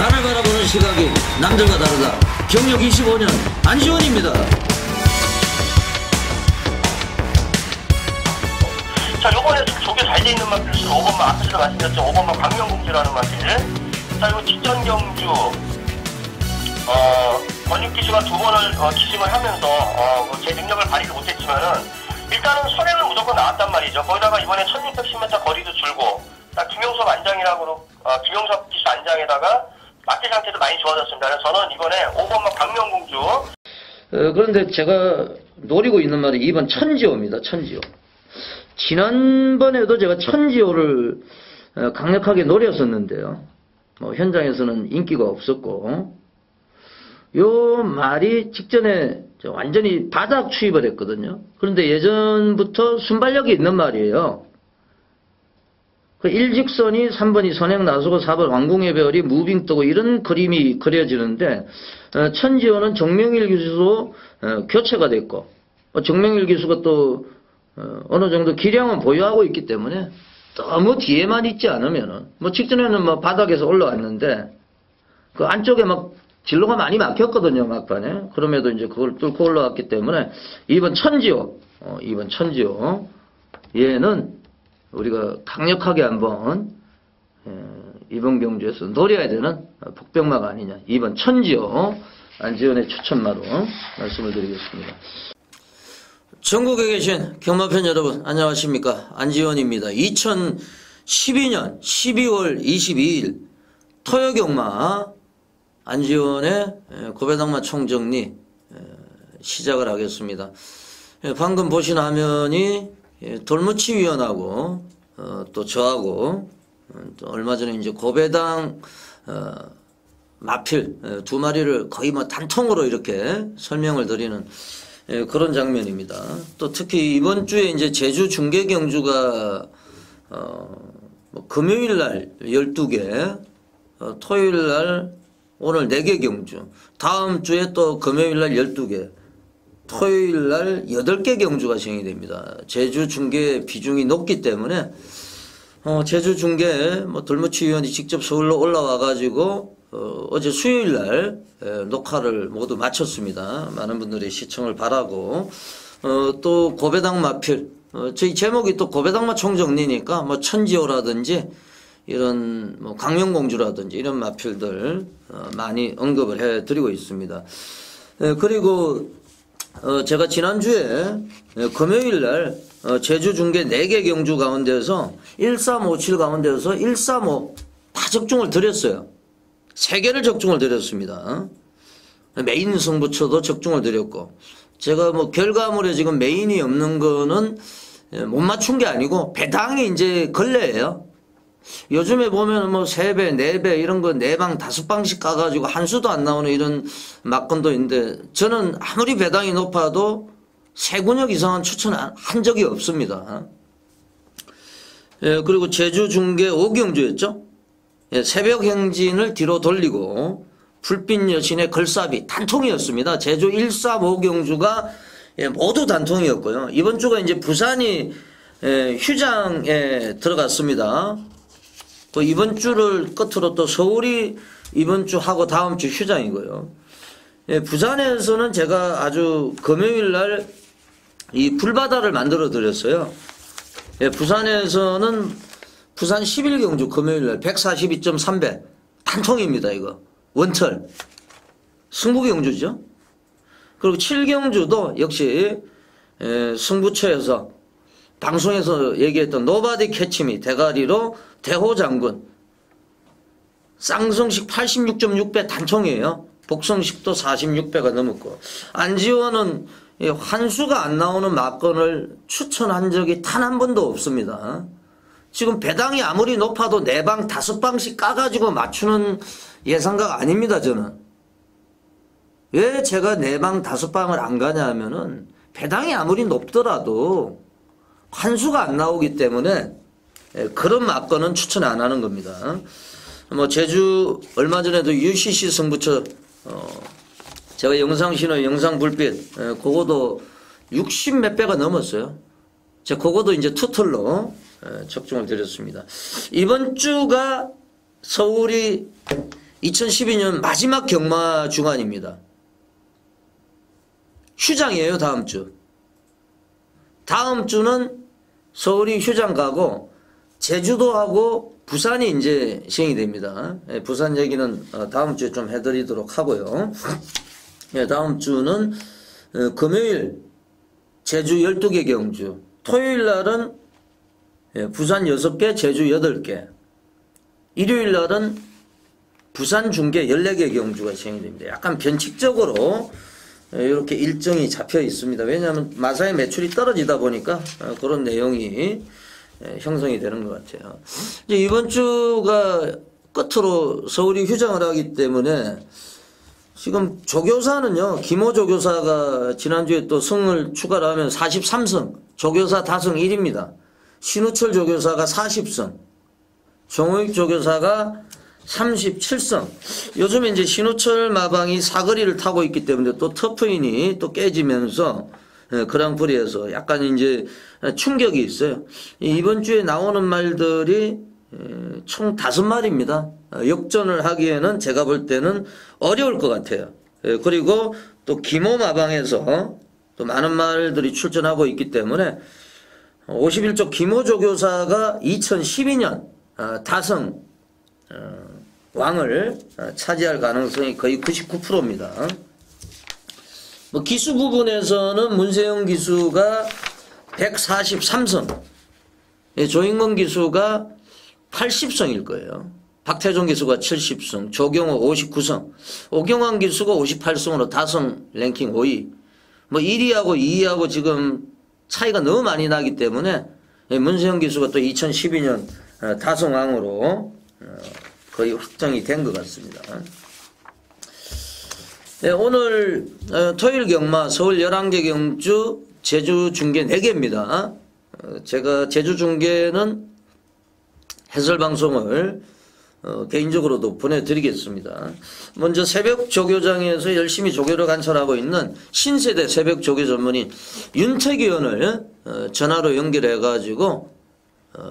나를 바라보는 시각이 남들과 다르다. 경력 25년 안지원입니다. 자, 요번에 조개 잘 돼 있는 마필 5번만 앞에서도 말씀드렸죠. 5번만 광명공주라는 마필. 자, 이거 직전 경주 권육기수가 2번을 기심을 하면서 제 능력을 발휘를 못했지만은 일단은 선행은 무조건 나왔단 말이죠. 거기다가 이번에 1610m 거리도 줄고 김용섭 안장이라고 김용섭 기수 안장에다가 마필 상태도 많이 좋아졌습니다. 그래서 저는 이번에 5번만 광명공주. 그런데 제가 노리고 있는 말이 2번 천지호입니다. 천지호. 지난번에도 제가 천지호를 강력하게 노렸었는데요. 현장에서는 인기가 없었고, 요 말이 직전에 완전히 바닥 추입을 했거든요. 그런데 예전부터 순발력이 있는 말이에요. 그 일직선이 3번이 선행 나서고 4번 왕궁의 별이 무빙 뜨고 이런 그림이 그려지는데, 천지호는 정명일 기수도 교체가 됐고, 정명일 기수가 또 어느 정도 기량은 보유하고 있기 때문에 너무 뒤에만 있지 않으면은, 직전에는 바닥에서 올라왔는데 그 안쪽에 진로가 많이 막혔거든요, 막판에. 그럼에도 이제 그걸 뚫고 올라왔기 때문에 2번 천지호, 2번 천지호, 얘는 우리가 강력하게 한번 이번 경주에서 노려야 되는 복병마가 아니냐. 2번 천지호, 안지원의 추천마로 말씀을 드리겠습니다. 전국에 계신 경마팬 여러분, 안녕하십니까. 안지원입니다. 2012년 12월 22일 토요경마 안지원의 고배당마 총정리 시작을 하겠습니다. 방금 보신 화면이 돌무치위원하고 또 저하고 또 얼마 전에 이제 고배당 마필 2마리를 거의 단통으로 이렇게 설명을 드리는 그런 장면입니다. 또 특히 이번 주에 이제 제주 중계 경주가 금요일 날 12개, 토요일 날 오늘 4개 경주, 다음 주에 또 금요일 날 12개, 토요일 날 8개 경주가 진행됩니다. 제주 중계 비중이 높기 때문에 제주 중계 돌무치 위원이 직접 서울로 올라와 가지고 어제 수요일 날 녹화를 모두 마쳤습니다. 많은 분들의 시청을 바라고, 또 고배당 마필, 저희 제목이 또 고배당마 총정리니까 천지호라든지 이런 광명공주라든지 이런 마필들 많이 언급을 해 드리고 있습니다. 그리고 제가 지난주에 금요일 날 제주 중계 4개 경주 가운데서 1357 가운데서 135 다 적중을 드렸어요. 3개를 적중을 드렸습니다. 메인 승부처도 적중을 드렸고, 제가 결과물에 지금 메인이 없는 거는 못 맞춘 게 아니고 배당이 이제 걸레예요. 요즘에 보면 3배, 4배 이런 거 4방, 5방씩 까가지고 한 수도 안 나오는 이런 막건도 있는데, 저는 아무리 배당이 높아도 3근역 이상은 추천한 적이 없습니다. 그리고 제주 중계 5경주였죠. 새벽 행진을 뒤로 돌리고 불빛 여신의 걸사비 단통이었습니다. 제주 135경주가 모두 단통이었고요. 이번 주가 이제 부산이 휴장에 들어갔습니다. 또 이번 주를 끝으로 또 서울이 이번 주 하고 다음 주 휴장이고요. 부산에서는 제가 아주 금요일 날 이 불바다를 만들어 드렸어요. 부산에서는 부산 11경주 금요일 날 142.3배 단통입니다. 이거 원철 승부경주죠. 그리고 7경주도 역시 승부처에서 방송에서 얘기했던 노바디 캐치미 대가리로 대호장군 쌍성식 86.6배 단통이에요. 복성식도 46배가 넘었고, 안지원은 환수가 안 나오는 막건을 추천한 적이 단 한 번도 없습니다. 지금 배당이 아무리 높아도 4방, 5방씩 까가지고 맞추는 예상가가 아닙니다, 저는. 왜 제가 4방, 5방을 안 가냐 하면은 배당이 아무리 높더라도 환수가 안 나오기 때문에 그런 막건은 추천 안 하는 겁니다. 제주 얼마 전에도 UCC 승부처 제가 영상 신호, 영상 불빛 그거도 60 몇 배가 넘었어요. 제가 그거도 이제 투틀로 적중을 드렸습니다. 이번 주가 서울이 2012년 마지막 경마 주간입니다. 휴장이에요. 다음 주. 다음 주는 서울이 휴장 가고 제주도하고 부산이 이제 시행이 됩니다. 부산 얘기는 다음 주에 좀 해드리도록 하고요. 다음 주는 금요일 제주 12개 경주, 토요일 날은 부산 6개, 제주 8개, 일요일 날은 부산 중계 14개 경주가 시행이 됩니다. 약간 변칙적으로 이렇게 일정이 잡혀 있습니다. 왜냐하면 마사의 매출이 떨어지다 보니까 그런 내용이 형성이 되는 것 같아요. 이제 이번 주가 끝으로 서울이 휴장을 하기 때문에 지금 조교사는요, 김호 조교사가 지난주에 또 승을 추가를 하면 43승, 조교사 다승 1위입니다. 신우철 조교사가 40승, 정호익 조교사가 37승. 요즘에 이제 신우철 마방이 사거리를 타고 있기 때문에 또 터프인이 또 깨지면서 그랑프리에서 약간 이제 충격이 있어요. 이번 주에 나오는 말들이 총 5마리입니다. 역전을 하기에는 제가 볼 때는 어려울 것 같아요. 그리고 또 김호 마방에서 또 많은 말들이 출전하고 있기 때문에 51조 김호 조교사가 2012년 다승 왕을 차지할 가능성이 거의 99%입니다. 뭐 기수 부분에서는 문세영 기수가 143승, 조인건 기수가 80승일 거예요. 박태종 기수가 70승, 조경호 59승, 오경환 기수가 58승으로 다승 랭킹 5위. 뭐 1위하고 2위하고 지금 차이가 너무 많이 나기 때문에 문세영 기수가 또 2012년 다승왕으로 거의 확정이 된 것 같습니다. 네, 오늘 토요일 경마 서울 11개 경주, 제주 중계 4개입니다. 제가 제주 중계는 해설방송을 개인적으로도 보내드리겠습니다. 먼저 새벽 조교장에서 열심히 조교를 관찰하고 있는 신세대 새벽 조교 전문인 윤택 의원을 전화로 연결해가지고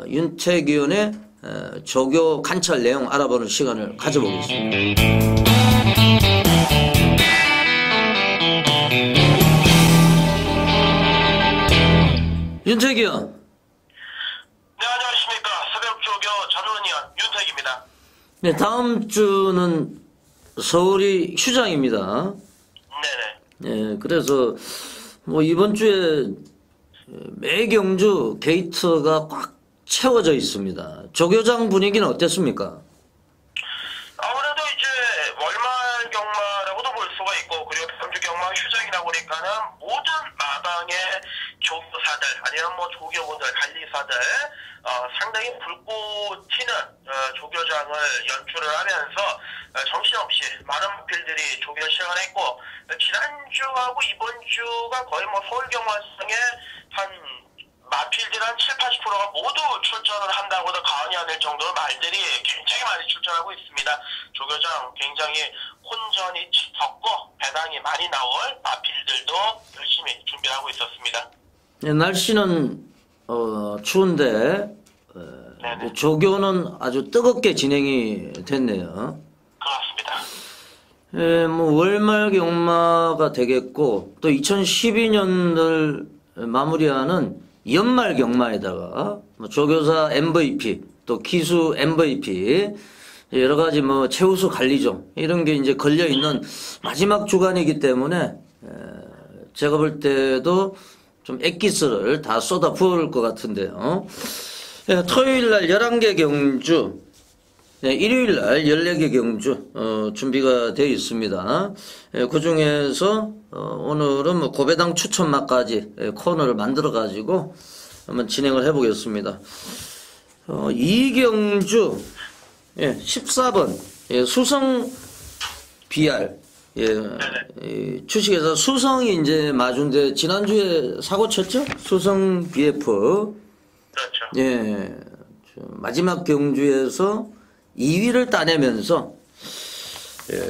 윤택 의원의 조교 관찰 내용 알아보는 시간을 가져보겠습니다. 윤택 의원. 네, 안녕하십니까. 새벽조교 전문위원 윤택입니다. 네, 다음 주는 서울이 휴장입니다. 네네. 네, 그래서 뭐 이번 주에 매 경주 게이트가 꽉 채워져 있습니다. 조교장 분위기는 어땠습니까? 아무래도 이제 월말 경마라고도 볼 수가 있고, 그리고 다음 주 경마 휴장이다 보니까는 모든 마당의 조교사들, 아니면 뭐 조교분들, 관리사들, 상당히 불꽃 튀는 조교장을 연출을 하면서 정신없이 많은 마필들이 조교를 시작을 했고, 지난주하고 이번 주가 거의 뭐 서울경마상에 한 마필들 한 70~80%가 모두 출전을 한다고도 과언이 아닐 정도로 말들이 굉장히 많이 출전하고 있습니다. 조교장 굉장히 혼전이 짙었고 배당이 많이 나올 마필들도 열심히 준비하고 있었습니다. 네, 날씨는 추운데 조교는 아주 뜨겁게 진행이 됐네요. 그렇습니다. 예, 뭐 월말 경마가 되겠고 또 2012년을 마무리하는 연말 경마에다가 뭐 조교사 MVP 또 기수 MVP 여러 가지 뭐 최우수 관리종 이런 게 이제 걸려 있는 마지막 주간이기 때문에 제가 볼 때도 좀 액기스를 다 쏟아 부을 것 같은데요. 토요일 날 11개 경주, 일요일 날 14개 경주 준비가 되어 있습니다. 그 중에서 오늘은 뭐 고배당 추천마까지 코너를 만들어 가지고 한번 진행을 해 보겠습니다. 이경주 14번 수성 BR 주식회사 수성이 이제 마주인데 지난주에 사고 쳤죠? 수성 BF. 그렇죠. 예. 마지막 경주에서 2위를 따내면서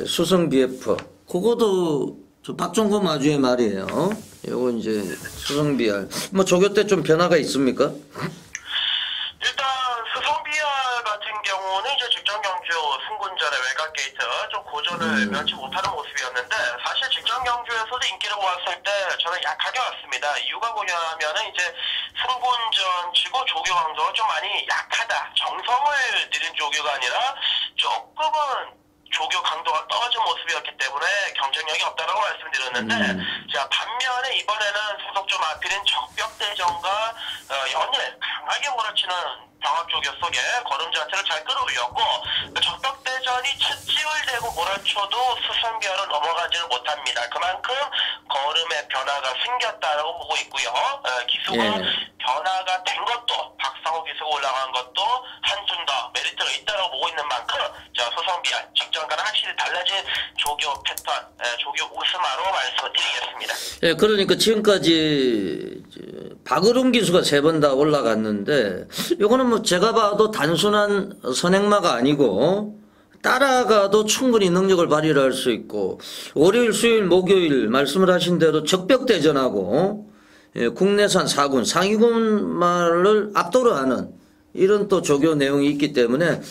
수성 BF. 그거도 박종범 마주의 말이에요. 요거 이제 수성 BR. 뭐 조교 때 좀 변화가 있습니까? 일단 수성 BR 같은 경우는 이제 직전 경주 승군전의 외곽 게이트 도전을 면치 못하는 모습이었는데 사실 직전 경주에서도 인기를 모았을 때 저는 약하게 왔습니다. 이유가 뭐냐면은 이제 승분전 치고 조교 강도가 좀 많이 약하다. 정성을 들인 조교가 아니라 조금은 조교 강도가 떨어진 모습이었기 때문에 경쟁력이 없다라고 말씀드렸는데 자 반면에 이번에는 소속조 마필인 적벽대전과 연일 강하게 몰아치는 병합조교 속에 걸음 자체를 잘 끌어올렸고 적벽대전이 채찍을 대고 몰아쳐도 수성비아로 넘어가지를 못합니다. 그만큼 걸음의 변화가 생겼다라고 보고 있고요. 기수가 변화가 된 것도 박상호 기수가 올라간 것도 한층 더 메리트가 있다고 보고 있는 만큼 자 소성비아 직전과는 확실히 달라진 조교 패턴, 조교 우스마로 말씀을 드리겠습니다. 예, 그러니까 지금까지 박으름 기수가 3번 다 올라갔는데 이거는 뭐 제가 봐도 단순한 선행마가 아니고 따라가도 충분히 능력을 발휘할 수 있고 월요일, 수요일, 목요일 말씀을 하신 대로 적벽대전하고 국내산 4군, 상위군말을 압도를 하는 이런 또 조교 내용이 있기 때문에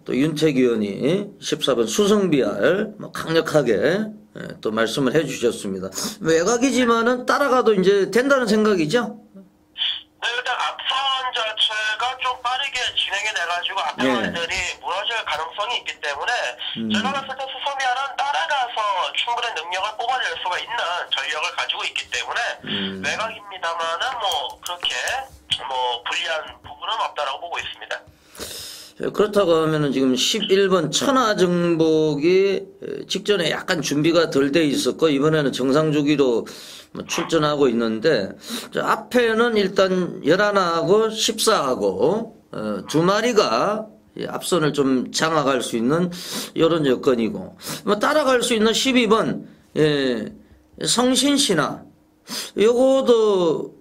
또 윤택 의원이 14번 수성비알 강력하게 또 말씀을 해주셨습니다. 외곽이지만은 따라가도 이제 된다는 생각이죠? 네, 일단 앞선 자체가 좀 빠르게 진행이 돼가지고 앞에 애들이 무너질 가능성이 있기 때문에 제가 봤을 때 수성비알은 따라가서 충분한 능력을 뽑아낼 수가 있는 전력을 가지고 있기 때문에 외곽입니다만은 뭐 그렇게 뭐 불리한 부분은 없다라고 보고 있습니다. 그렇다고 하면은 지금 11번 천하정복이 직전에 약간 준비가 덜 돼 있었고 이번에는 정상주기로 출전하고 있는데 앞에는 일단 11하고 14하고 두 마리가 앞선을 좀 장악할 수 있는 이런 여건이고 뭐 따라갈 수 있는 12번 성신신화 요거도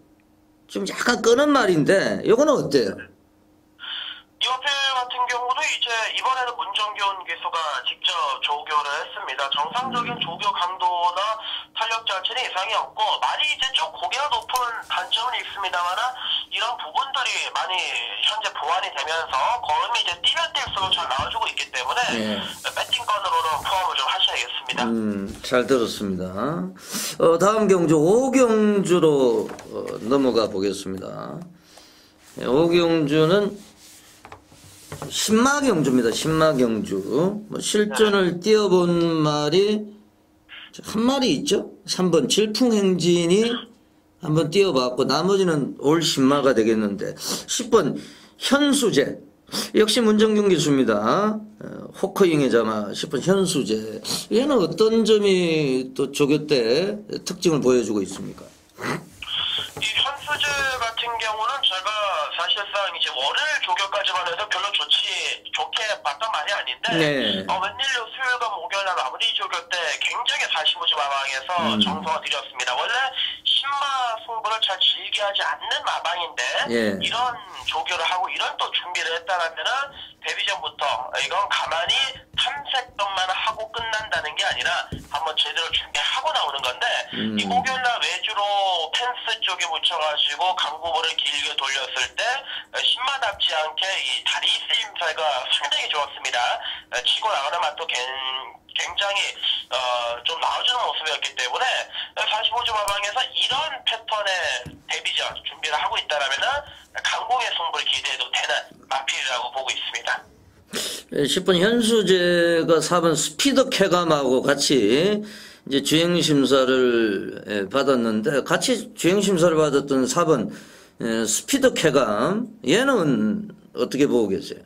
좀 약간 끄는 말인데 요거는 어때요? 이 어필 같은 경우도 이제 이번에는 문정균 기수가 직접 조교를 했습니다. 정상적인 조교 강도나 탄력 자체는 이상이 없고 많이 이제 좀 고개가 높은 단점은 있습니다만은 이런 부분들이 많이 현재 보완이 되면서 걸음이 이제 뛰면 뛸수록 잘 나와주고 있기 때문에 배팅권으로는 포함을 좀 하셔야겠습니다. 잘 들었습니다. 다음 경주 5경주로 넘어가 보겠습니다. 5경주는 신마경주입니다. 신마경주. 뭐 실전을 뛰어본 말이 한 마리 있죠. 3번 질풍행진이 한번 뛰어봤고 나머지는 올 신마가 되겠는데 10번 현수재 역시 문정균 기수입니다. 호커잉의 자마 10번 현수재 얘는 어떤 점이 또 조교 때 특징을 보여주고 있습니까? 이 현수재 같은 경우는 제가 사실상 이제 월요일 조교까지만 해도 별로 좋게 봤단 말이 아닌데 웬일로 수요일과 목요일날 마무리 조교 때 굉장히 45주 마방에서 정성을 들였습니다. 원래 신마 승부를 잘 즐겨하지 않는 마방인데 이런 조교를 하고 이런 또 준비를 했다라면은 데뷔 전부터 이건 가만히 탐색것만 하고 끝난다는 게 아니라 한번 제대로 준비하고 나오는 건데 이 목요일날 외주로 펜스 쪽에 묻혀가지고 강구볼을 길게 돌렸을 때 신마답지 않게 이 다리 쓰임새가 상당히 좋았습니다. 치고 나가는 맛도 굉장히 좀 나와주는 모습이었기 때문에 45주 마방에서 이런 패턴의 데뷔전 준비를 하고 있다라면은 강공의 승부를 기대해도 되는 마필이라고 보고 있습니다. 10번 현수재가 4번 스피드 쾌감하고 같이 이제 주행심사를 받았는데 같이 주행심사를 받았던 4번 스피드 쾌감 얘는 어떻게 보고 계세요?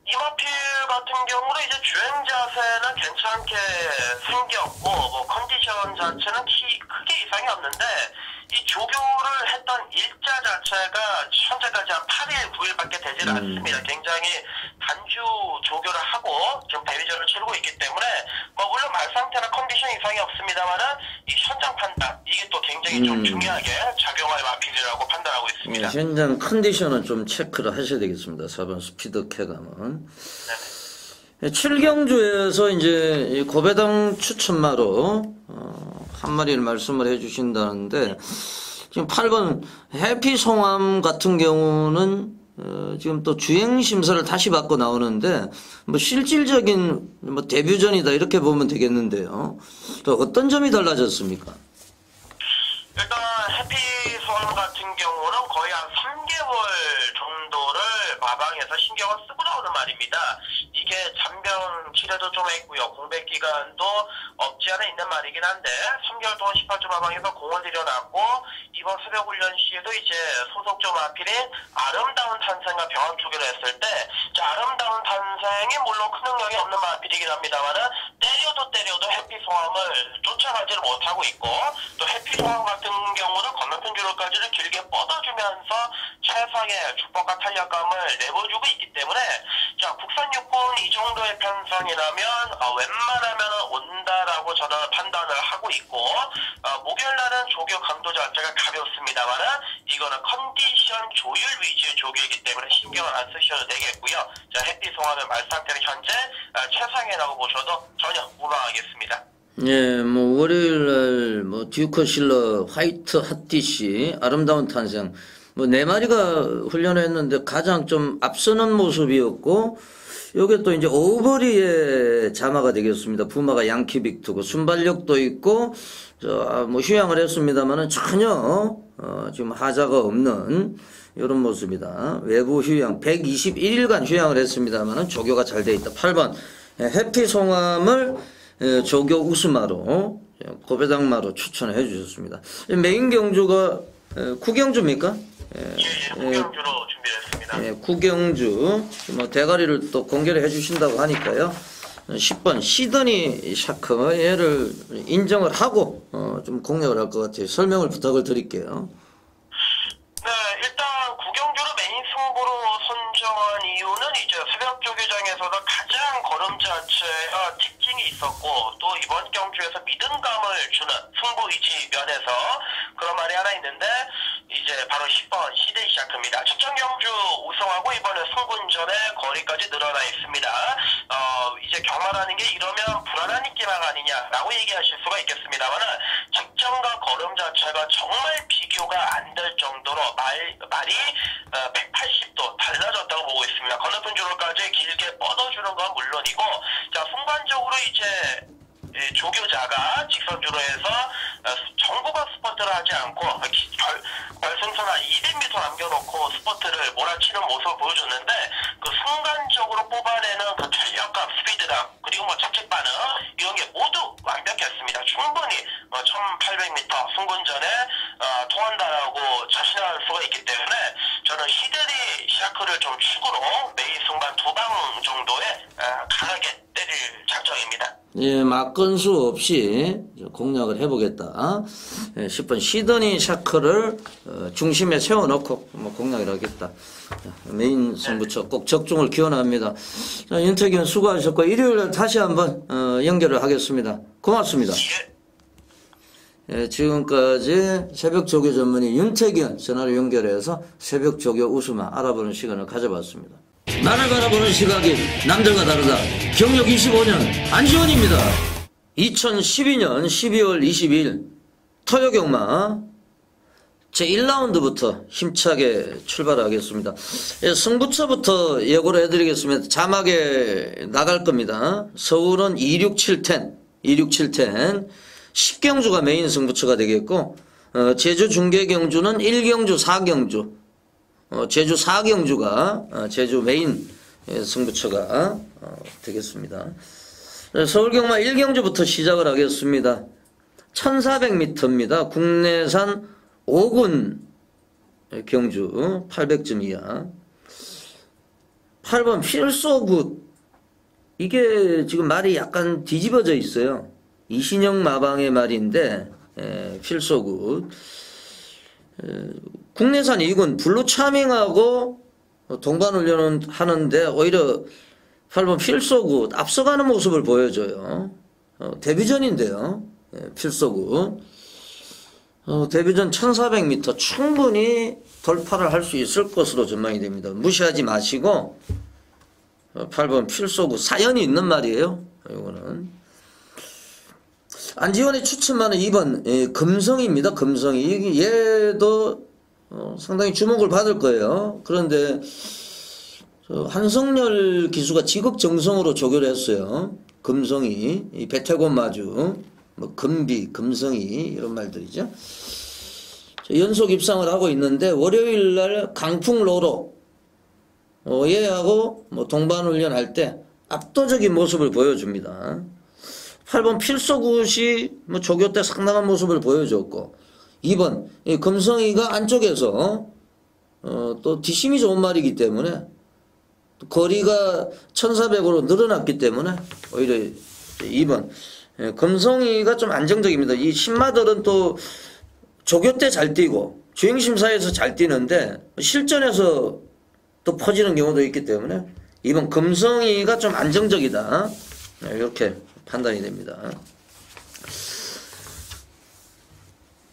이마필 같은 경우는 이제 주행 자세는 괜찮게 생겼고 뭐 컨디션 자체는 크게 이상이 없는데 이 조교를 했던 일자 자체가 현재까지 한 8일, 9일밖에 되질 않습니다. 굉장히 단주 조교를 하고 지금 데뷔전을 치르고 있기 때문에 뭐 물론 말 상태나 컨디션 이상이 없습니다만은 이 현장 판단 이게 또 굉장히 좀 중요하게 작용할 마필이라고 판단하고 있습니다. 현장 컨디션은 좀 체크를 하셔야 되겠습니다. 4번 스피드 쾌감은. 7경주에서 이제 고배당 추천마로 한 마리를 말씀을 해주신다는데 지금 8번 해피송암 같은 경우는 지금 또 주행 심사를 다시 받고 나오는데 뭐 실질적인 뭐 데뷔전이다 이렇게 보면 되겠는데요. 또 어떤 점이 달라졌습니까? 일단 해피손 같은 경우는 거의 한 3개월 정도를 마방에서 신경을 쓰고 나오는 말입니다. 이게 잔병 치료도 좀 했고요. 공백 기간도 없지 않아 있는 말이긴 한데 3개월 동안 18주 마방에서 공을 들여놨고 이번 새벽 훈련 시에도 이제 소속조 마필인 아름다운 탄생과 병원 투기를 했을 때 아름다운 탄생이 물론 큰 능력이 없는 마필이긴 합니다만은 때려도 해피송함을 쫓아가지를 못하고 있고 또 해피송함 같은 경우는 건너편 주로까지를 길게 뻗어주면서 최상의 축복과 탄력감을 내보여주고 있기 때문에 국산 육군 이 정도의 편성이라면 웬만하면 온다라고 저는 판단을 하고 있고 목요일날은 조교 강도 자체가 가볍습니다만은 이거는 컨디션 조율 위주의 조교이기 때문에 신경을 안 쓰셔도 되겠고요. 해피송함의 말 상태는 현재 최상이라고 보셔도 전혀 무방하겠습니다. 예, 뭐 월요일날 뭐 듀커 실러, 화이트 핫디시, 아름다운 탄생 뭐 네 마리가 훈련을 했는데 가장 좀 앞서는 모습이었고 요게 또 이제 오버리의 자마가 되겠습니다. 부마가 양키 빅투고 순발력도 있고 뭐 휴양을 했습니다만은 전혀 지금 하자가 없는 이런 모습이다. 외부 휴양 121일간 휴양을 했습니다만은 조교가 잘 돼 있다. 8번 해피송함을 조교 우스마로 고배당마로 추천을 해주셨습니다. 메인 경주가 구경주입니까? 구경주로 준비했습니다. 구경주 뭐 대가리를 또 공개를 해주신다고 하니까요. 10번 시드니 샤크 얘를 인정을 하고 좀 공략을 할 것 같아요. 설명을 부탁을 드릴게요. 네, 일단 구경주로 메인 승부로 선정한 이유는 이제 새벽 조교장에서도 가장 걸음 자체가 특징이 있었고 또 이번 경주에서 믿음감을 주는 승부 의지 면에서 그런 말이 하나 있는데 이제 바로 10번 시드니 샤크입니다. 첫전 경주 우승하고 이번에 승군전에 거리까지 늘어나 있습니다. 이제 경마라는 게 이러면 불안한 느낌만 아니냐라고 얘기하실 수가 있겠습니다만은 직전과 걸음 자체가 정말 비교가 안 될 정도로 말이 180도 달라졌다고 보고 있습니다. 건너편 주로까지 길게 뻗어주는 건 물론이고 순간적으로 이제 조교자가 직선주로 해서 정보가 스포트를 하지 않고 결승선 한 200m 남겨놓고 스포트를 몰아치는 모습을 보여줬는데 그 순간적으로 뽑아내는 그 탄력감, 스피드감 그리고 뭐 착책 반응 이런 게 모두 완벽했습니다. 충분히 1800m 승군전에 통한다라고 자신할 수가 있기 때문에 저는 시드니 샤크를 좀 축으로 매일 순간 2방 정도에 강하게 때릴 작정입니다. 예, 막건수 없이 공략을 해보겠다. 10번 시드니 샤크를 중심에 세워놓고 뭐 공략을 하겠다. 메인 승부처 꼭 적중을 기원합니다. 자, 윤태균 수고하셨고 일요일에 다시 한번 연결을 하겠습니다. 고맙습니다. 예, 지금까지 새벽 조교 전문의 윤태균 전화로 연결해서 새벽 조교 우수마 알아보는 시간을 가져봤습니다. 나를 바라보는 시각이 남들과 다르다. 경력 25년 안지원입니다. 2012년 12월 22일 토요경마 제1라운드부터 힘차게 출발하겠습니다. 예, 승부처부터 예고를 해드리겠습니다. 자막에 나갈 겁니다. 서울은 26710 10경주가 메인 승부처가 되겠고 제주 중계경주는 1경주 4경주 제주 4경주가 제주 메인 승부처가 되겠습니다. 서울경마 1경주부터 시작을 하겠습니다. 1400m입니다. 국내산 5군 경주 800점 이하 8번 필소굿 이게 지금 말이 약간 뒤집어져 있어요. 이신영 마방의 말인데 필소굿 국내산 2군 블루 차밍하고 동반훈련은 하는데 오히려 8번 필소굿 앞서가는 모습을 보여줘요. 데뷔전인데요. 필소굿 데뷔전 1400m 충분히 돌파를 할 수 있을 것으로 전망이 됩니다. 무시하지 마시고 8번 필소굿 사연이 있는 말이에요. 이거는 안지원이 추천하는 2번 금성입니다. 금성이 얘도 상당히 주목을 받을 거예요. 그런데 한성열 기수가 지극정성으로 조교를 했어요. 금성이, 이 배태곤 마주, 뭐 금비, 금성이 이런 말들이죠. 연속 입상을 하고 있는데 월요일날 강풍로로 얘하고 뭐 동반훈련 할 때 압도적인 모습을 보여줍니다. 8번 필소굿이 뭐 조교 때 상당한 모습을 보여줬고 2번 이 금성이가 안쪽에서 또 뒷심이 좋은 말이기 때문에 거리가 1400으로 늘어났기 때문에 오히려 2번 금성이가 좀 안정적입니다. 이 신마들은 또 조교 때 잘 뛰고 주행심사에서 잘 뛰는데 실전에서 또 퍼지는 경우도 있기 때문에 2번 금성이가 좀 안정적이다. 이렇게 판단이 됩니다.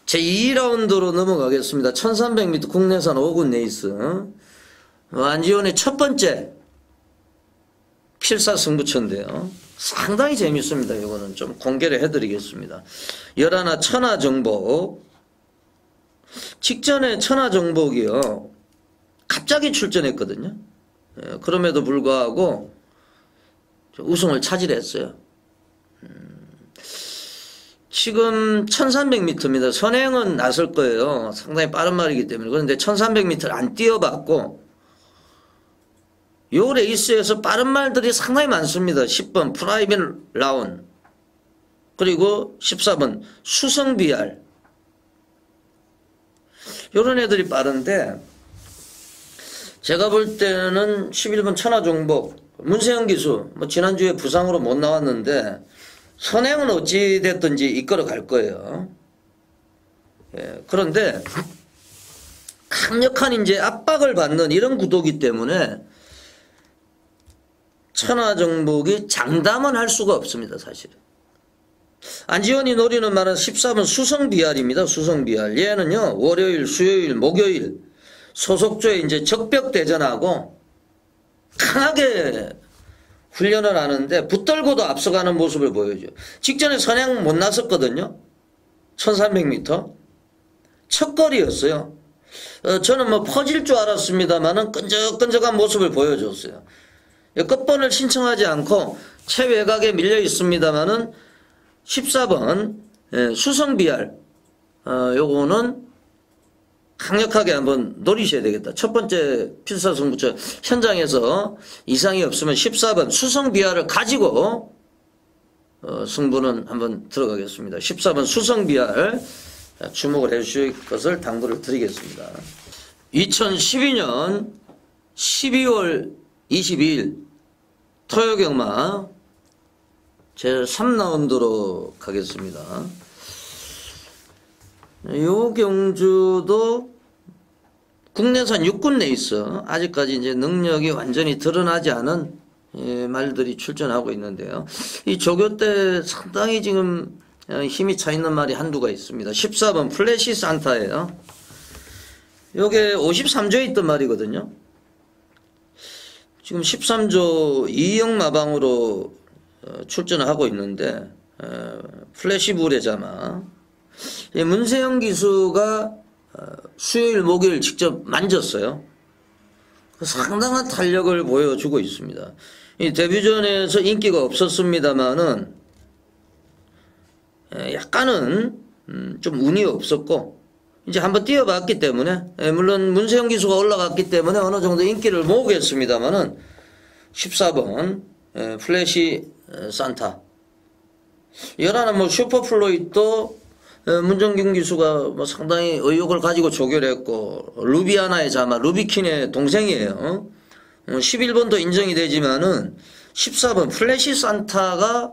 제2라운드로 넘어가겠습니다. 1300m 국내산 5군 레이스. 안지원의 첫 번째 필사 승부처인데요. 상당히 재밌습니다. 이거는 좀 공개를 해드리겠습니다. 열하나 천하정복. 직전에 천하정복이요. 갑자기 출전했거든요. 그럼에도 불구하고 우승을 차지했어요. 지금 1300m입니다. 선행은 나설 거예요. 상당히 빠른 말이기 때문에. 그런데 1300m를 안 뛰어봤고 요 레이스에서 빠른 말들이 상당히 많습니다. 10번 프라이빗 라운 그리고 14번 수성비알 요런 애들이 빠른데 제가 볼 때는 11번 천하종복 문세영 기수 뭐 지난주에 부상으로 못 나왔는데 선행은 어찌됐든지 이끌어 갈 거예요. 예, 그런데 강력한 이제 압박을 받는 이런 구도기 때문에 천하정복이 장담은 할 수가 없습니다. 사실은. 안지원이 노리는 말은 14번 수성비알입니다. 수성비알. 얘는요 월요일, 수요일, 목요일 소속조에 이제 적벽대전하고 강하게 훈련을 하는데 붙들고도 앞서가는 모습을 보여줘요. 직전에 선행 못 나섰거든요. 1300m. 첫 거리였어요. 저는 뭐 퍼질 줄 알았습니다만은 끈적끈적한 모습을 보여줬어요. 끝번을 신청하지 않고 최외곽에 밀려 있습니다만은 14번 수성비알 요거는 강력하게 한번 노리셔야 되겠다. 첫 번째 필사승부처 현장에서 이상이 없으면 14번 수성비알을 가지고 승부는 한번 들어가겠습니다. 14번 수성비알 주목을 해주실 것을 당부를 드리겠습니다. 2012년 12월 22일 토요경마 제3라운드로 가겠습니다. 요 경주도 국내산 육군 레이스 아직까지 이제 능력이 완전히 드러나지 않은 말들이 출전하고 있는데요. 이 조교 때 상당히 지금 힘이 차 있는 말이 한두가 있습니다. 14번 플래시 산타예요. 요게 53조에 있던 말이거든요. 지금 13조 2형 마방으로 출전을 하고 있는데 플래시 불의 자마 문세영 기수가 수요일 목요일 직접 만졌어요. 상당한 탄력을 보여주고 있습니다. 이 데뷔전에서 인기가 없었습니다만은 약간은 좀 운이 없었고 이제 한번 뛰어봤기 때문에 물론 문세영 기수가 올라갔기 때문에 어느 정도 인기를 모으겠습니다만은 14번 플래시 산타 11 뭐 슈퍼플로이도 문정균 기수가 뭐 상당히 의욕을 가지고 조교를 했고 루비아나의 자마 루비킨의 동생이에요. 11번도 인정이 되지만은 14번 플래시 산타가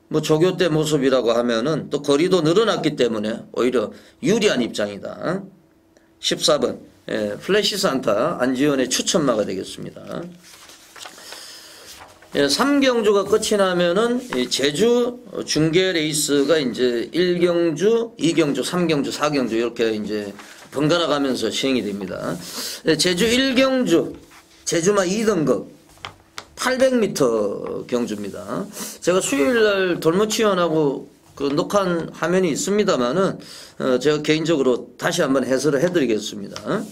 뭐 조교 때 모습이라고 하면은 또 거리도 늘어났기 때문에 오히려 유리한 입장이다. 14번 플래시 산타 안지원의 추천마가 되겠습니다. 3경주가 끝이 나면은 제주 중계 레이스가 이제 1경주, 2경주, 3경주, 4경주 이렇게 이제 번갈아 가면서 시행이 됩니다. 제주 1경주, 제주마 2등급 800m 경주입니다. 제가 수요일날 돌무치원하고 그 녹화한 화면이 있습니다만은 제가 개인적으로 다시 한번 해설을 해드리겠습니다.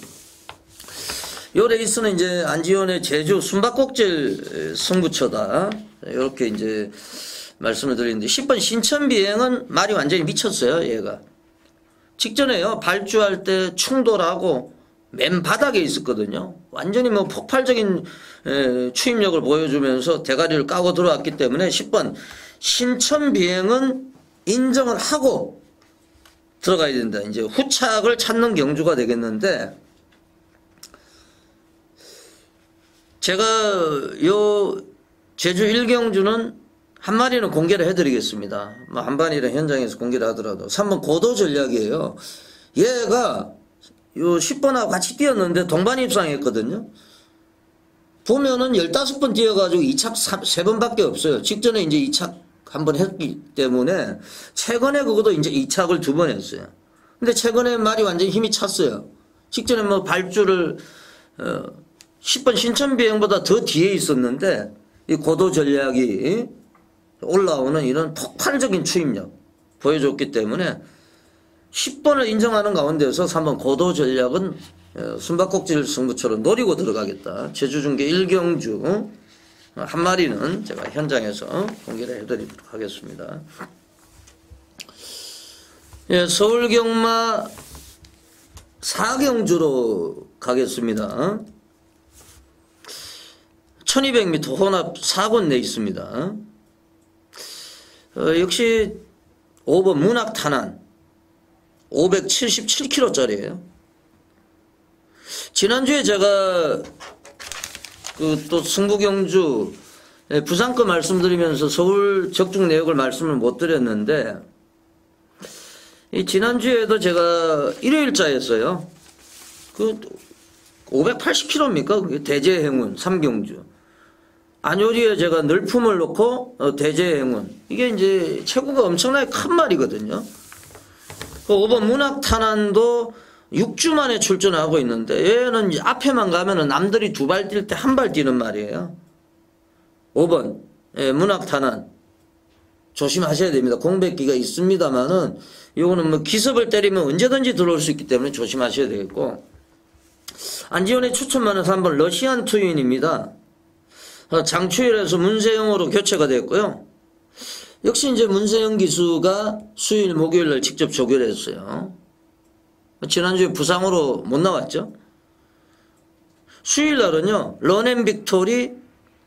요 레이스는 이제 안지원의 제주 숨바꼭질 승부처다. 이렇게 이제 말씀을 드리는데 10번 신천비행은 말이 완전히 미쳤어요. 얘가 직전에요 발주할 때 충돌하고 맨 바닥에 있었거든요. 완전히 뭐 폭발적인 추임력을 보여주면서 대가리를 까고 들어왔기 때문에 10번 신천비행은 인정을 하고 들어가야 된다. 이제 후착을 찾는 경주가 되겠는데, 제가 요 제주 1경주는 한 마리는 공개를 해드리겠습니다. 뭐 한반이랑 현장에서 공개를 하더라도 3번 고도 전략이에요. 얘가 요 10번하고 같이 뛰었는데 동반 입상했거든요. 보면은 15번 뛰어가지고 2착 3번밖에 없어요. 직전에 이제 2착 한 번 했기 때문에 최근에 그것도 이제 2착을 2번 했어요. 근데 최근에 말이 완전히 힘이 찼어요. 직전에 뭐 발주를 10번 신천비행보다 더 뒤에 있었는데 이 고도 전략이 올라오는 이런 폭발적인 추임력 보여줬기 때문에 10번을 인정하는 가운데서 3번 고도 전략은 숨바꼭질 승부처럼 노리고 들어가겠다. 제주중계 1경주 한 마리는 제가 현장에서 공개를 해드리도록 하겠습니다. 예, 서울경마 4경주로 가겠습니다. 1200m 혼합 4군 내 있습니다. 역시 5번 문학탄환 577kg짜리예요. 지난주에 제가 또 승부경주 부산권 말씀드리면서 서울 적중 내역을 말씀을 못 드렸는데, 이 지난주에도 제가 일요일자였어요. 그 580kg입니까? 대제행운 3경주. 안효리에 제가 늘품을 놓고 대제행운. 이게 이제 체구가 엄청나게 큰 말이거든요. 그 5번 문학탄환도 6주 만에 출전하고 있는데, 얘는 앞에만 가면은 남들이 2발 뛸 때 1발 뛰는 말이에요. 5번 문학탄환 조심하셔야 됩니다. 공백기가 있습니다만은 요거는 뭐 기습을 때리면 언제든지 들어올 수 있기 때문에 조심하셔야 되겠고, 안지원의 추천만은 3번 러시안 투윈입니다. 장추일에서 문세영으로 교체가 됐고요. 역시 이제 문세영 기수가 수요일 목요일날 직접 조결했어요. 지난주에 부상으로 못 나왔죠. 수요일날은요 런앤빅토리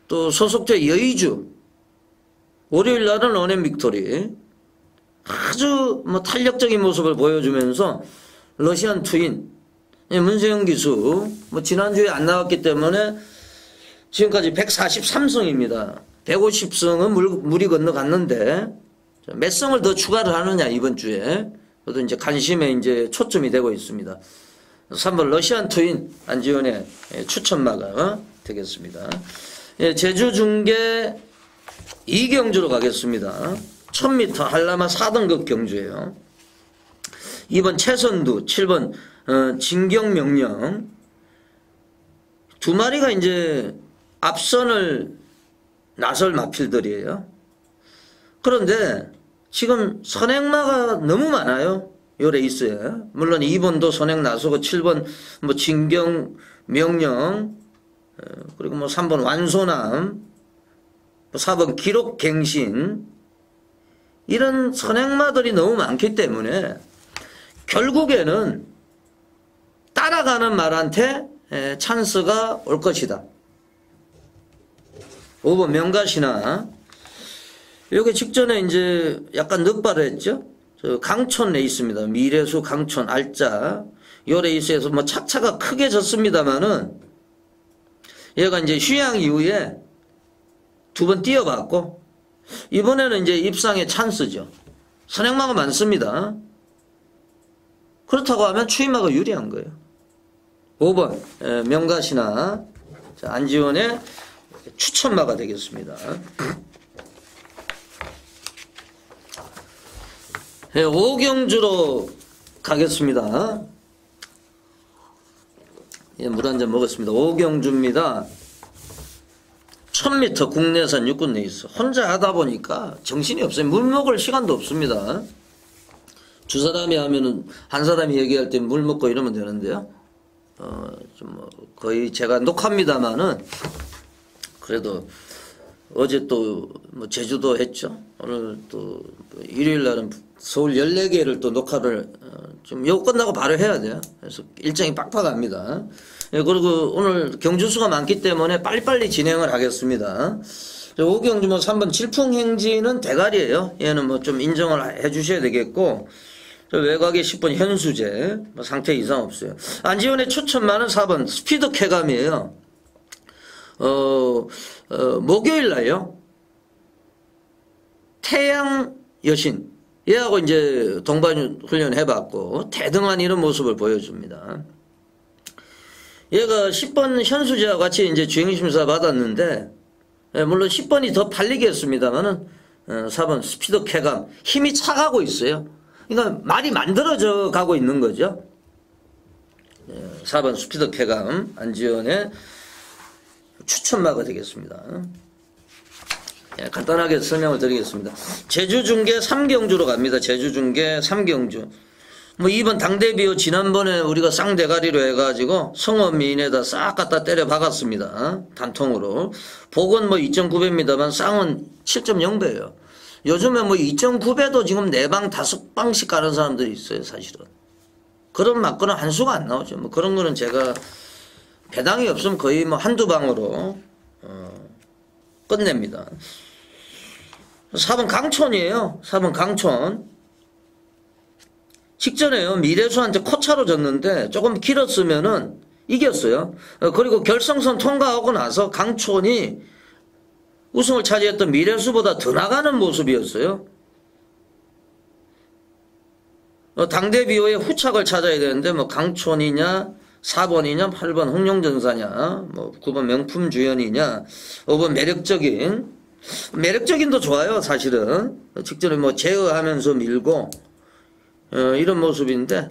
또 소속돼 여의주, 월요일날은 런앤빅토리 아주 뭐 탄력적인 모습을 보여주면서 러시안 투인 문세영 기수 뭐 지난주에 안 나왔기 때문에 지금까지 143승입니다. 150승은 물이 건너갔는데 몇 승을 더 추가를 하느냐 이번 주에, 그것도 이제 관심에 이제 초점이 되고 있습니다. 3번 러시안 투인 안지원의 추천마가 되겠습니다. 예, 제주 중계 2경주로 가겠습니다. 1000m 한라마 4등급 경주예요. 2번 최선두, 7번 진경명령. 두 마리가 이제 앞선을 나설 마필들이에요. 그런데 지금 선행마가 너무 많아요. 요 레이스에. 물론 2번도 선행 나서고 7번 뭐 진경 명령, 그리고 뭐 3번 완소남, 4번 기록갱신, 이런 선행마들이 너무 많기 때문에 결국에는 따라가는 말한테 찬스가 올 것이다. 5번 명가시나, 여기 직전에 이제 약간 늑발을 했죠. 저 강촌 레이스입니다. 미래수 강촌 알짜. 요 레이스에서 뭐 착차가 크게 졌습니다만은 얘가 이제 휴양 이후에 2번 뛰어봤고 이번에는 이제 입상의 찬스죠. 선행마가 많습니다. 그렇다고 하면 추임마가 유리한 거예요. 5번 명가시나 안지원의 추천마가 되겠습니다. 네, 5경주로 가겠습니다. 예, 물 한 잔 먹었습니다. 5경주입니다. 1000m 국내산 육군 레이스 혼자 하다 보니까 정신이 없어요. 물 먹을 시간도 없습니다. 두 사람이 하면은 한 사람이 얘기할 때 물 먹고 이러면 되는데요. 좀 뭐 거의 제가 녹화입니다만은 그래도 어제 또 뭐 제주도 했죠. 오늘 또 일요일 날은 서울 14개를 또 녹화를 좀 요거 끝나고 바로 해야 돼요. 그래서 일정이 빡빡합니다. 예, 그리고 오늘 경주수가 많기 때문에 빨리빨리 진행을 하겠습니다. 오경주 뭐 3번 질풍행진은 대가리예요. 얘는 뭐 좀 인정을 해 주셔야 되겠고, 외곽에 10번 현수제 뭐 상태 이상 없어요. 안지원의 추천만은 4번 스피드 쾌감이에요. 목요일 날요. 태양 여신 얘하고 이제 동반 훈련 해봤고 대등한 이런 모습을 보여줍니다. 얘가 10번 현수제와 같이 이제 주행심사 받았는데, 물론 10번이 더 팔리겠습니다만은 4번 스피드 쾌감 힘이 차가고 있어요. 그러니까 말이 만들어져 가고 있는 거죠. 4번 스피드 쾌감 안지원의 추천마가 되겠습니다. 간단하게 설명을 드리겠습니다. 제주중계 3경주로 갑니다. 제주중계 3경주. 뭐 2번 당대비호 지난번에 우리가 쌍대가리로 해가지고 성원미인에다 싹 갖다 때려 박았습니다. 단통으로. 복은 뭐 2.9배입니다만 쌍은 7.0배예요. 요즘에 뭐 2.9배도 지금 4방 5방씩 가는 사람들이 있어요. 사실은. 그런 맞고는 한 수가 안 나오죠. 뭐 그런 거는 제가 배당이 없으면 거의 뭐 한두 방으로 끝냅니다. 4번 강촌이에요. 4번 강촌. 직전에요. 미래수한테 코차로 졌는데 조금 길었으면은 이겼어요. 그리고 결승선 통과하고 나서 강촌이 우승을 차지했던 미래수보다 더 나가는 모습이었어요. 당대비호의 후착을 찾아야 되는데 뭐 강촌이냐 4번이냐 8번 홍룡전사냐 뭐 9번 명품주연이냐 5번 매력적인도 좋아요. 사실은 직전에 뭐 제어하면서 밀고 이런 모습인데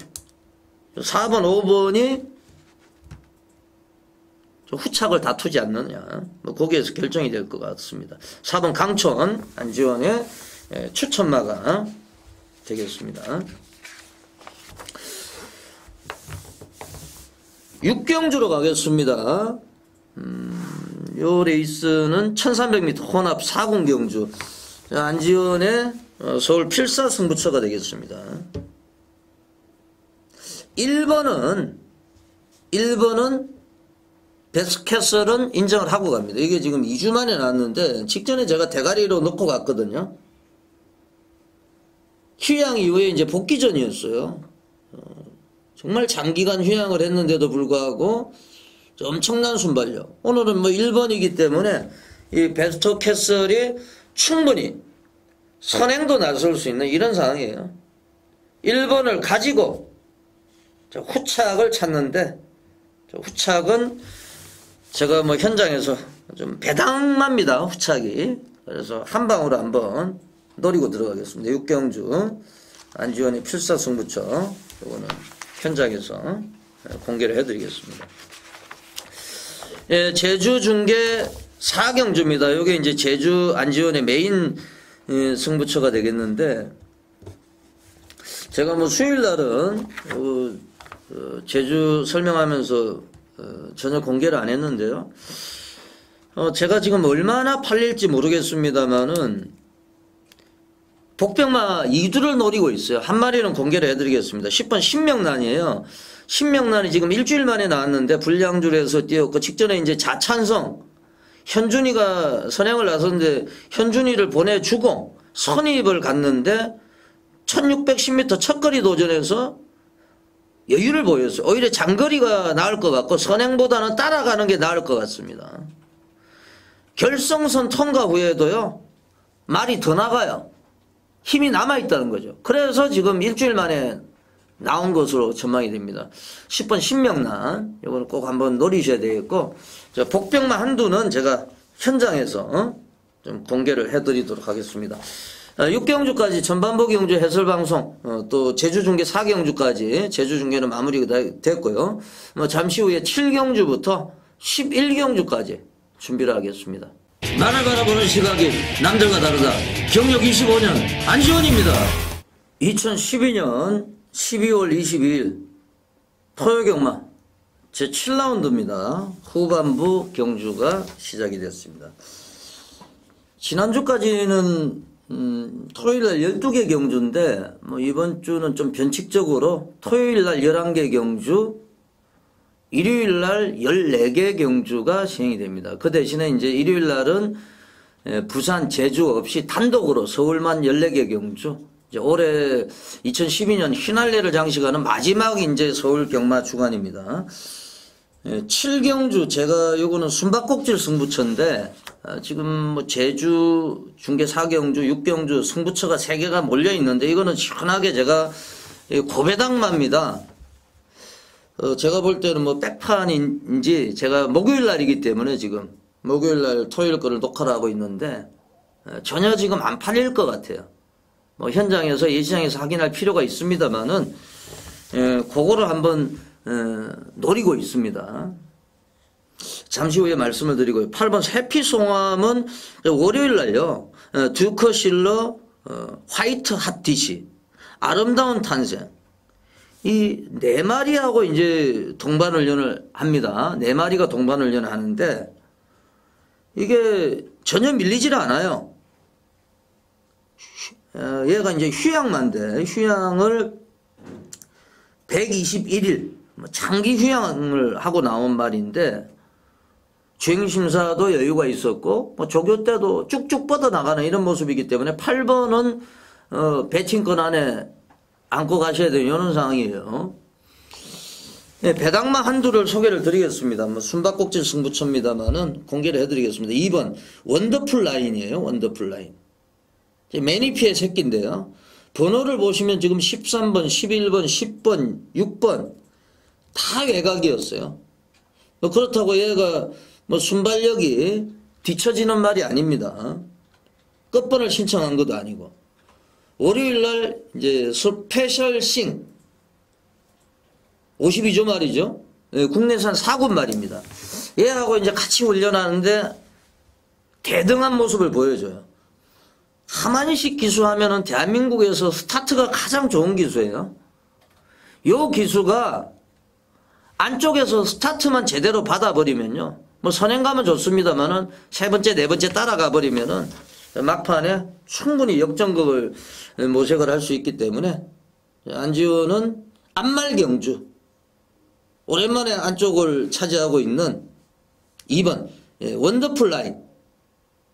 4번 5번이 후착을 다투지 않느냐 뭐 거기에서 결정이 될 것 같습니다. 4번 강촌 안지원의 추천마가 되겠습니다. 6경주로 가겠습니다. 요 레이스는 1300m 혼합 4군경주 안지원의 서울 필사승부처가 되겠습니다. 1번은 베스캐슬은 인정을 하고 갑니다. 이게 지금 2주 만에 나왔는데 직전에 제가 대가리로 놓고 갔거든요. 휴양 이후에 이제 복귀전이었어요. 정말 장기간 휴양을 했는데도 불구하고 엄청난 순발력. 오늘은 뭐 1번이기 때문에 이 베스캐슬이 충분히 선행도 나설 수 있는 이런 상황이에요. 1번을 가지고 후착을 찾는데 후착은 제가 뭐 현장에서 좀 배당납니다. 후착이. 그래서 한 방으로 한번 노리고 들어가겠습니다. 6경주 안지원의 필사승부처 이거는 현장에서 공개를 해드리겠습니다. 예, 제주 중계 4경주입니다. 이게 이제 제주 안지원의 메인 승부처가 되겠는데 제가 뭐 수요일 날은 제주 설명하면서 전혀 공개를 안 했는데요. 제가 지금 얼마나 팔릴지 모르겠습니다만은 복병마 2두를 노리고 있어요. 한 마리는 공개를 해드리겠습니다. 10번 신명란이에요. 신명란이 지금 일주일 만에 나왔는데 불량줄에서 뛰었고 직전에 이제 자찬성 현준이가 선행을 나섰는데 현준이를 보내주고 선입을 갔는데 1610m 첫거리 도전에서 여유를 보였어요. 오히려 장거리가 나을 것 같고 선행보다는 따라가는 게 나을 것 같습니다. 결승선 통과 후에도요. 말이 더 나가요. 힘이 남아있다는 거죠. 그래서 지금 일주일 만에 나온 것으로 전망이 됩니다. 10번 신명란 이거는 꼭 한번 노리셔야 되겠고 복병마 한두는 제가 현장에서 좀 공개를 해드리도록 하겠습니다. 6경주까지 전반부 경주 해설방송 또 제주중계 4경주까지 제주중계는 마무리가 됐고요. 잠시 후에 7경주부터 11경주까지 준비를 하겠습니다. 나를 바라보는 시각이 남들과 다르다. 경력 25년 안지원입니다. 2012년 12월 22일 토요경마 제7라운드입니다. 후반부 경주가 시작이 됐습니다. 지난주까지는 토요일날 12개 경주인데 이번 주는 좀 변칙적으로 토요일날 11개 경주, 일요일날 14개 경주가 시행이 됩니다. 그 대신에 이제 일요일날은 부산, 제주 없이 단독으로 서울만 14개 경주, 이제 올해 2012년 휘날레를 장식하는 마지막 이제 서울 경마 주간입니다. 7경주, 제가 요거는 숨바꼭질 승부처인데, 지금 제주 중계 4경주, 6경주 승부처가 3개가 몰려 있는데, 이거는 시원하게 제가 고배당마입니다. 제가 볼 때는 백판인지, 제가 목요일 날이기 때문에 지금, 목요일 날 토요일 거를 녹화를 하고 있는데, 전혀 지금 안 팔릴 것 같아요. 현장에서, 예시장에서 확인할 필요가 있습니다만은, 그거를 한번, 노리고 있습니다. 잠시 후에 말씀을 드리고요. 8번 해피송함은 월요일 날요. 듀커실러, 화이트 핫디시, 아름다운 탄생. 이 4마리하고 이제 동반훈련을 합니다. 4마리가 동반훈련을 하는데 이게 전혀 밀리질 않아요. 얘가 이제 휴양만데 휴양을 121일 장기 휴양을 하고 나온 말인데 주행심사도 여유가 있었고 조교 때도 쭉쭉 뻗어나가는 이런 모습이기 때문에 8번은 배팅권 안에 안고 가셔야 되는 이런 상황이에요. 네, 배당마 한두를 소개를 드리겠습니다. 숨바꼭질 승부처입니다만은 공개를 해드리겠습니다. 2번 원더풀 라인이에요. 원더풀 라인. 매니피의 새끼인데요. 번호를 보시면 지금 13번, 11번, 10번, 6번 다 외곽이었어요. 그렇다고 얘가 순발력이 뒤처지는 말이 아닙니다. 끝번을 신청한 것도 아니고. 월요일날 이제 스페셜 싱 52조 말이죠. 국내산 4군 말입니다. 얘하고 이제 같이 훈련하는데 대등한 모습을 보여줘요. 하만식 기수하면은 대한민국에서 스타트가 가장 좋은 기수예요. 요 기수가 안쪽에서 스타트만 제대로 받아버리면요. 선행 가면 좋습니다만은 세 번째, 네 번째 따라가 버리면은 막판에 충분히 역전극을 모색을 할 수 있기 때문에 안지원은 안말경주 오랜만에 안쪽을 차지하고 있는 2번 원더풀 라인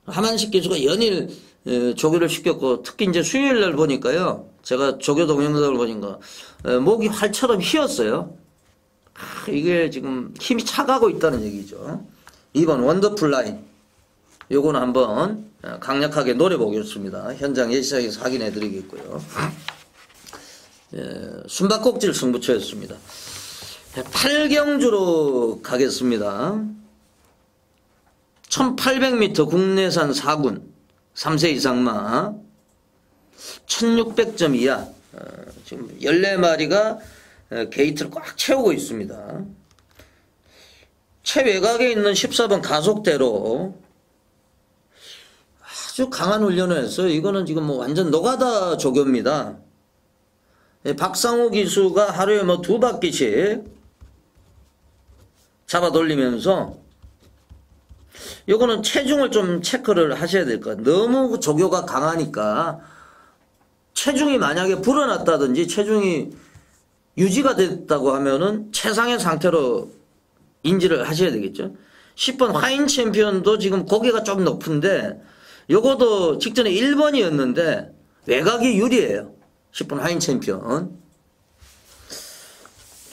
하만식 기수가 연일 조교를 시켰고 특히 이제 수요일 날 보니까요. 제가 조교 동영상을 보니까 목이 활처럼 휘었어요. 이게 지금 힘이 차가고 있다는 얘기죠. 2번 원더풀 라인 요거는 한번 강력하게 노려보겠습니다. 현장 예시장에서 확인해 드리겠고요. 숨바꼭질 승부처였습니다. 8경주로 가겠습니다. 1800m 국내산 4군 3세 이상마 1600점 이하 지금 14마리가 게이트를 꽉 채우고 있습니다. 최외곽에 있는 14번 가속대로 아주 강한 훈련을 했어요. 이거는 지금 완전 노가다 조교입니다. 박상호 기수가 하루에 2바퀴씩 잡아 돌리면서 요거는 체중을 좀 체크를 하셔야 될 것 같아요. 너무 조교가 강하니까 체중이 만약에 불어났다든지 체중이 유지가 됐다고 하면은 최상의 상태로 인지를 하셔야 되겠죠. 10번 화인 챔피언도 지금 고개가 좀 높은데 요것도 직전에 1번이었는데 외곽이 유리해요. 10번 화인 챔피언.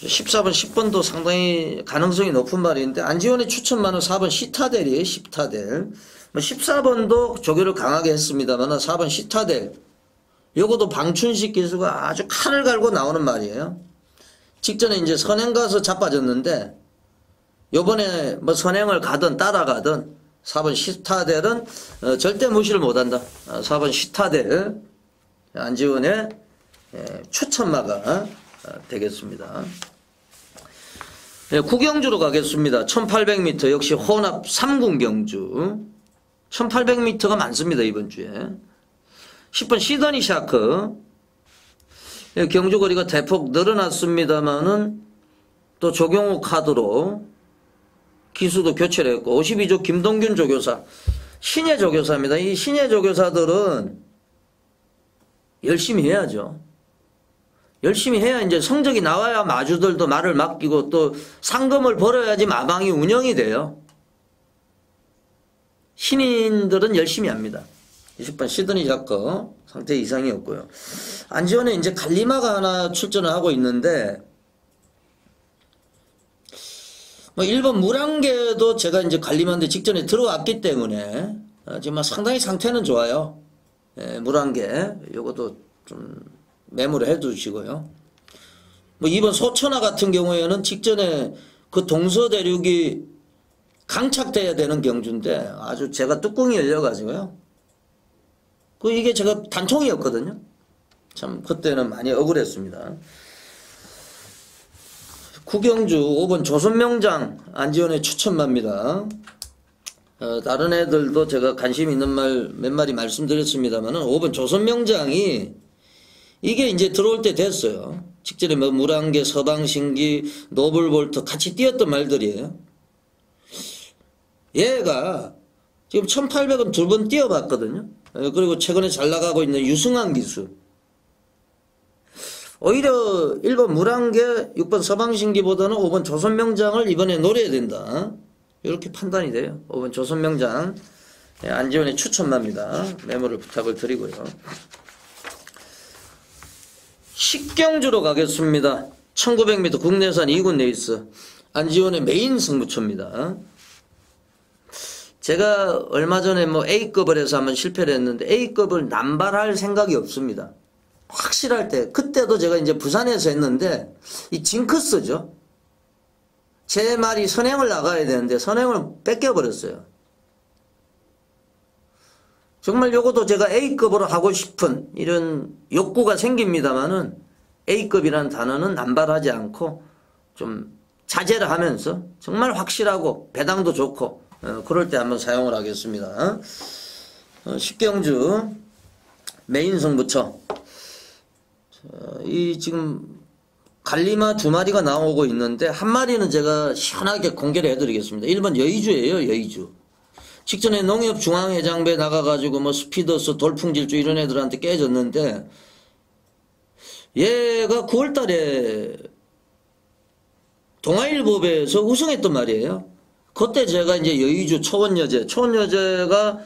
14번, 10번도 상당히 가능성이 높은 말인데 안지원의 추천만은 4번 시타델이에요. 시타델. 14번도 조교를 강하게 했습니다만 4번 시타델. 요것도 방춘식 기수가 아주 칼을 갈고 나오는 말이에요. 직전에 이제 선행 가서 자빠졌는데 요번에 선행을 가든 따라가든 4번 시타델은 절대 무시를 못한다. 4번 시타델 안지원의 추천마가 되겠습니다. 구경주로 가겠습니다. 1800m 역시 혼합 3군 경주 1800m가 많습니다, 이번 주에. 10번 시드니 샤크. 경주거리가 대폭 늘어났습니다만은 또 조경호 카드로 기수도 교체를 했고, 52조 김동균 조교사. 신예 조교사입니다. 이 신예 조교사들은 열심히 해야죠. 열심히 해야 이제 성적이 나와야 마주들도 말을 맡기고 또 상금을 벌어야지 마방이 운영이 돼요. 신인들은 열심히 합니다. 20번 시드니 샤커 상태 이상이 없고요. 안지원에 이제 갈리마가 하나 출전을 하고 있는데, 뭐 1번 물안개도 제가 이제 갈리마인데 직전에 들어왔기 때문에 지금 상당히 상태는 좋아요. 예, 물안개 요것도 좀 메모를 해 두시고요. 뭐 2번 소천하 같은 경우에는 직전에 그 동서대륙이 강착돼야 되는 경주인데 아주 제가 뚜껑이 열려가지고요. 이게 제가 단총이었거든요. 참 그때는 많이 억울했습니다. 구경주 5번 조선명장 안지원에 추천합니다. 다른 애들도 제가 관심 있는 말 몇 마디 말씀드렸습니다만은 5번 조선명장이 이게 이제 들어올 때 됐어요. 직전에 뭐 물안개, 서방신기, 노블볼트 같이 뛰었던 말들이에요. 얘가 지금 1800은 2번 뛰어봤거든요. 그리고 최근에 잘 나가고 있는 유승환 기수. 오히려 1번 물안개, 6번 서방신기보다는 5번 조선명장을 이번에 노려야 된다. 이렇게 판단이 돼요. 5번 조선명장 안지원에 추천합니다. 메모를 부탁을 드리고요. 식경주로 가겠습니다. 1900m 국내산 2군 레이스 안지원의 메인 승부처입니다. 제가 얼마 전에 뭐 A급을 해서 한번 실패를 했는데 A급을 남발할 생각이 없습니다. 확실할 때, 그때도 제가 이제 부산에서 했는데 이 징크스죠. 제 말이 선행을 나가야 되는데 선행을 뺏겨버렸어요. 정말 요것도 제가 A급으로 하고 싶은 이런 욕구가 생깁니다만은 A급이라는 단어는 남발하지 않고 좀 자제를 하면서 정말 확실하고 배당도 좋고 그럴 때 한번 사용을 하겠습니다. 식경주 메인 승부처. 이 지금 갈리마 2마리가 나오고 있는데 한 마리는 제가 시원하게 공개를 해드리겠습니다. 1번 여의주예요. 여의주. 직전에 농협중앙회장배 나가가지고 뭐 스피더스, 돌풍질주 이런 애들한테 깨졌는데 얘가 9월달에 동아일보배에서 우승했단 말이에요. 그때 제가 이제 여의주 초원여제가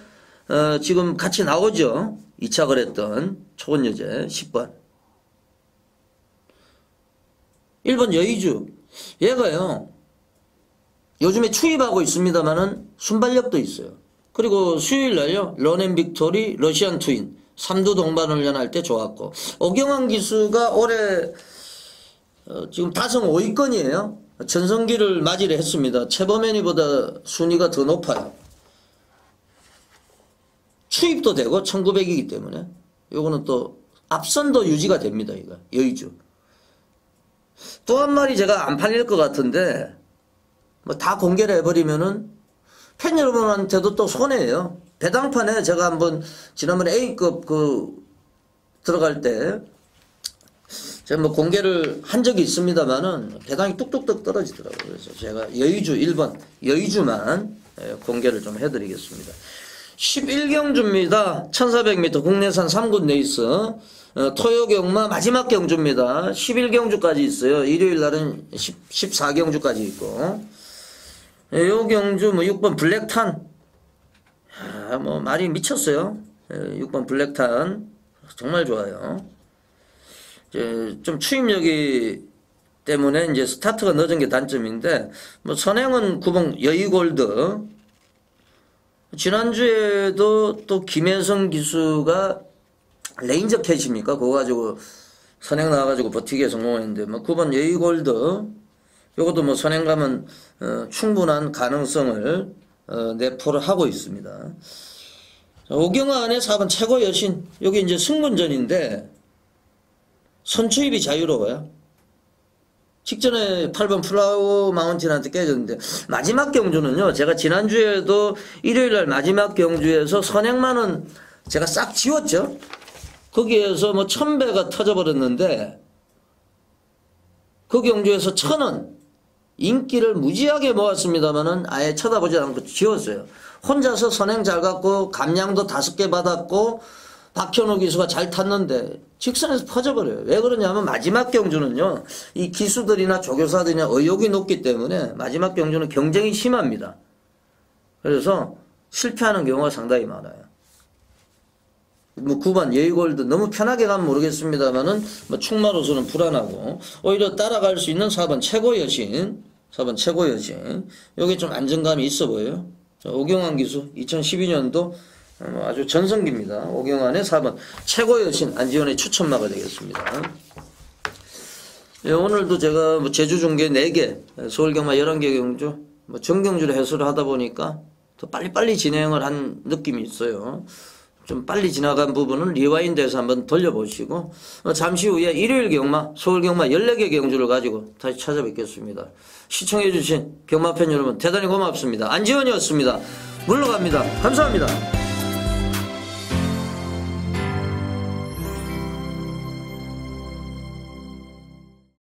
지금 같이 나오죠. 2착을 했던 초원여제 10번. 1번 여의주. 얘가요. 요즘에 추입하고 있습니다만은 순발력도 있어요. 그리고 수요일날요. 런앤빅토리, 러시안 트윈 3두 동반훈련할 때 좋았고 오경환 기수가 올해 지금 다성 5위권이에요. 전성기를 맞이를 했습니다. 최범현이보다 순위가 더 높아요. 추입도 되고 1900이기 때문에 요거는 또 앞선도 유지가 됩니다. 이거 여의주. 또 한 마리 제가 안 팔릴 것 같은데 뭐 다 공개를 해버리면은 팬 여러분한테도 또 손해예요. 배당판에 제가 한번 지난번에 A급 들어갈 때 제가 뭐 공개를 한 적이 있습니다만은 배당이 뚝뚝뚝 떨어지더라고요. 그래서 제가 여의주 1번 여의주만 공개를 좀 해드리겠습니다. 11경주입니다. 1400m 국내산 3군 레이스 토요경마 마지막 경주입니다. 11경주까지 있어요. 일요일 날은 14경주까지 있고 요 경주 뭐 6번 블랙탄 뭐 말이 미쳤어요. 6번 블랙탄 정말 좋아요. 좀 추임력이 때문에 이제 스타트가 늦은 게 단점인데 뭐 선행은 9번 여의골드. 지난주에도 또 김혜성 기수가 레인저 캐시입니까? 그거 가지고 선행 나와가지고 버티기에 성공했는데 뭐 9번 여의골드 요것도 뭐 선행 가면 충분한 가능성을 내포를 하고 있습니다. 오경환의 4번 최고 여신 여기 이제 승문전인데 선추입이 자유로워요. 직전에 8번 플라워 마운틴한테 깨졌는데, 마지막 경주는요, 제가 지난주에도 일요일날 마지막 경주에서 선행만은 제가 싹 지웠죠. 거기에서 뭐 1000배가 터져버렸는데, 그 경주에서 1000은 인기를 무지하게 모았습니다만은 아예 쳐다보지 않고 지웠어요. 혼자서 선행 잘 갔고, 감량도 5개 받았고, 박현우 기수가 잘 탔는데 직선에서 퍼져버려요. 왜 그러냐면 마지막 경주는요, 이 기수들이나 조교사들이나 의욕이 높기 때문에 마지막 경주는 경쟁이 심합니다. 그래서 실패하는 경우가 상당히 많아요. 뭐 9번 예의골드 너무 편하게 가면 모르겠습니다만은 뭐 충마로서는 불안하고, 오히려 따라갈 수 있는 4번 최고 여신, 4번 최고 여신, 여기 좀 안정감이 있어 보여요. 오경환 기수 2012년도 아주 전성기입니다. 오경환의 4번 최고 여신 안지원의 추천마가 되겠습니다. 예, 오늘도 제가 뭐 제주 중계 4개, 서울 경마 11개 경주, 뭐 정경주를 해설을 하다 보니까 더 빨리빨리 진행을 한 느낌이 있어요. 좀 빨리 지나간 부분은 리와인드에서 한번 돌려보시고, 잠시 후에 일요일 경마, 서울 경마 14개 경주를 가지고 다시 찾아뵙겠습니다. 시청해주신 경마팬 여러분 대단히 고맙습니다. 안지원이었습니다. 물러갑니다. 감사합니다.